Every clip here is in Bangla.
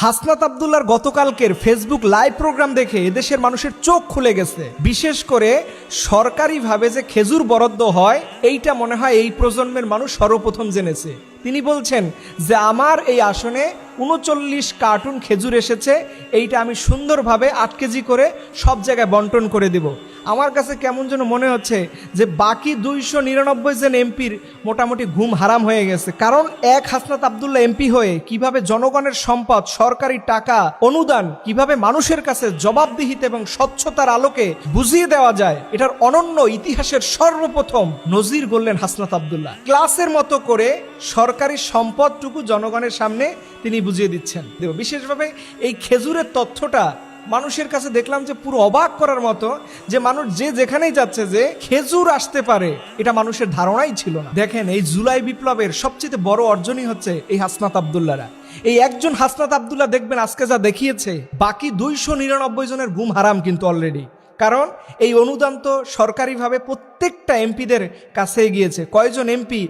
হাসনাত আব্দুল্লাহর গতকালকের ফেসবুক লাইভ প্রোগ্রাম দেখে এদেশের মানুষের চোখ খুলে গেছে। বিশেষ করে সরকারিভাবে যে খেজুর বরাদ্দ হয় এইটা মনে হয় এই প্রজন্মের মানুষ সর্বপ্রথম জেনেছে। তিনি বলছেন যে আমার এই আসনে ৩৯ কার্টুন খেজুর এসেছে, এইটা আমি সুন্দরভাবে ৮ কেজি করে সব জায়গায় বন্টন করে দেব। আমার কাছে কেমন যেন মনে হচ্ছে যে বাকি ২৯৯ জন এমপির মোটামুটি ঘুম হারাম হয়ে গেছে। কারণ এক হাসনাত আব্দুল্লাহ এমপি হয়ে কিভাবে জনগণের সম্পদ, সরকারি টাকা, অনুদান কিভাবে মানুষের কাছে জবাবদিহিতা এবং স্বচ্ছতার আলোকে বুঝিয়ে দেওয়া যায়, এটার অনন্য ইতিহাসের সর্বপ্রথম নজির গড়লেন হাসনাত আব্দুল্লাহ। ক্লাসের মতো করে সরকারি সম্পদটুকু জনগণের সামনে তিনি বুঝিয়ে দিচ্ছেন। বিশেষভাবে এই খেজুরের তথ্যটা মানুষের কাছে দেখলাম যে পুরো অবাক করার মতো, যে মানুষ যে যেখানেই যাচ্ছে যে খেজুর আসতে পারে এটা মানুষের ধারণাই ছিল না। দেখেন, এই জুলাই বিপ্লবের সবচেয়ে বড় অর্জনই হচ্ছে এই হাসনাত আব্দুল্লাহরা। এই একজন হাসনাত আব্দুল্লাহ দেখবেন আজকে যা দেখিয়েছে, বাকি ২৯৯ জনের ঘুম হারাম কিন্তু অলরেডি। কারণ এই অনুদান তো সরকারিভাবে প্রত্যেকটা এমপিদের কাছে গিয়েছে। কয়জন এমপি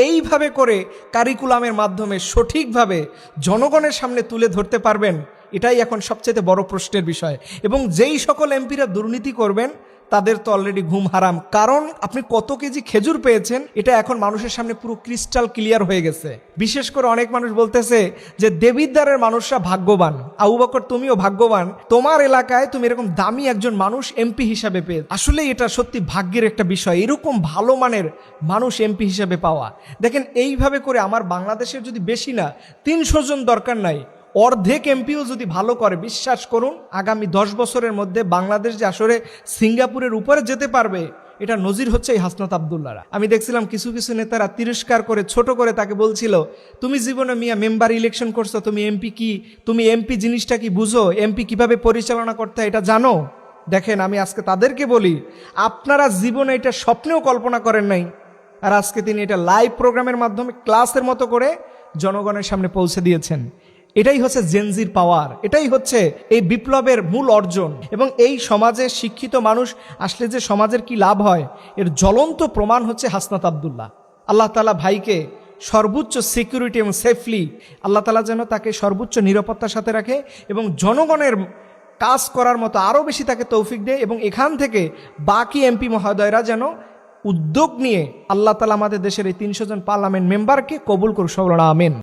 এইভাবে করে কারিকুলামের মাধ্যমে সঠিকভাবে জনগণের সামনে তুলে ধরতে পারবেন, এটাই এখন সবচেয়ে বড় প্রশ্নের বিষয়। এবং যেই সকল এমপিরা দুর্নীতি করবেন তাদের তো অলরেডি ঘুম হারাম। কারণ আপনি কত কেজি খেজুর পেয়েছেন এটা এখন মানুষের সামনে পুরো ক্রিস্টাল ক্লিয়ার হয়ে গেছে। বিশেষ করে অনেক মানুষ বলতেছে যে দেবিদ্বারের মানুষরা ভাগ্যবান। আবু বকর, তুমিও ভাগ্যবান, তোমার এলাকায় তুমি এরকম দামি একজন মানুষ এমপি হিসাবে পেয়ে। আসলে এটা সত্যি ভাগ্যের একটা বিষয়, এরকম ভালো মানের মানুষ এমপি হিসাবে পাওয়া। দেখেন, এইভাবে করে আমার বাংলাদেশের যদি বেশি না ৩০০ জন দরকার নাই, অর্ধেক এমপিও যদি ভালো করে, বিশ্বাস করুন আগামী ১০ বছরের মধ্যে বাংলাদেশ যে আসলে সিঙ্গাপুরের উপরে যেতে পারবে, এটা নজির হচ্ছে এই হাসনাত আব্দুল্লাহরা। আমি দেখছিলাম কিছু কিছু নেতারা তিরস্কার করে, ছোট করে তাকে বলছিল, তুমি জীবনে মিয়া মেম্বার ইলেকশন করছো, তুমি এমপি কি, তুমি এমপি জিনিসটা কি বুঝো, এমপি কিভাবে পরিচালনা করতে হয় এটা জানো? দেখেন, আমি আজকে তাদেরকে বলি, আপনারা জীবনে এটা স্বপ্নেও কল্পনা করেন নাই, আর আজকে তিনি এটা লাইভ প্রোগ্রামের মাধ্যমে ক্লাসের মতো করে জনগণের সামনে পৌঁছে দিয়েছেন। এটাই হচ্ছে জেনজির পাওয়ার, এটাই হচ্ছে এই বিপ্লবের মূল অর্জন। এবং এই সমাজে শিক্ষিত মানুষ আসলে যে সমাজের কি লাভ হয়, এর জ্বলন্ত প্রমাণ হচ্ছে হাসনাত আব্দুল্লাহ। আল্লাহ তাআলা ভাইকে সর্বোচ্চ সিকিউরিটি এবং সেফলি আল্লাহ তাআলা যেন তাকে সর্বোচ্চ নিরাপত্তার সাথে রাখে এবং জনগণের কাজ করার মতো আরও বেশি তাকে তৌফিক দেয়। এবং এখান থেকে বাকি এমপি মহোদয়রা যেন উদ্যোগ নিয়ে আল্লাহ তাআলা আমাদের দেশের এই ৩০০ জন পার্লামেন্ট মেম্বারকে কবুল করুন, আমিন।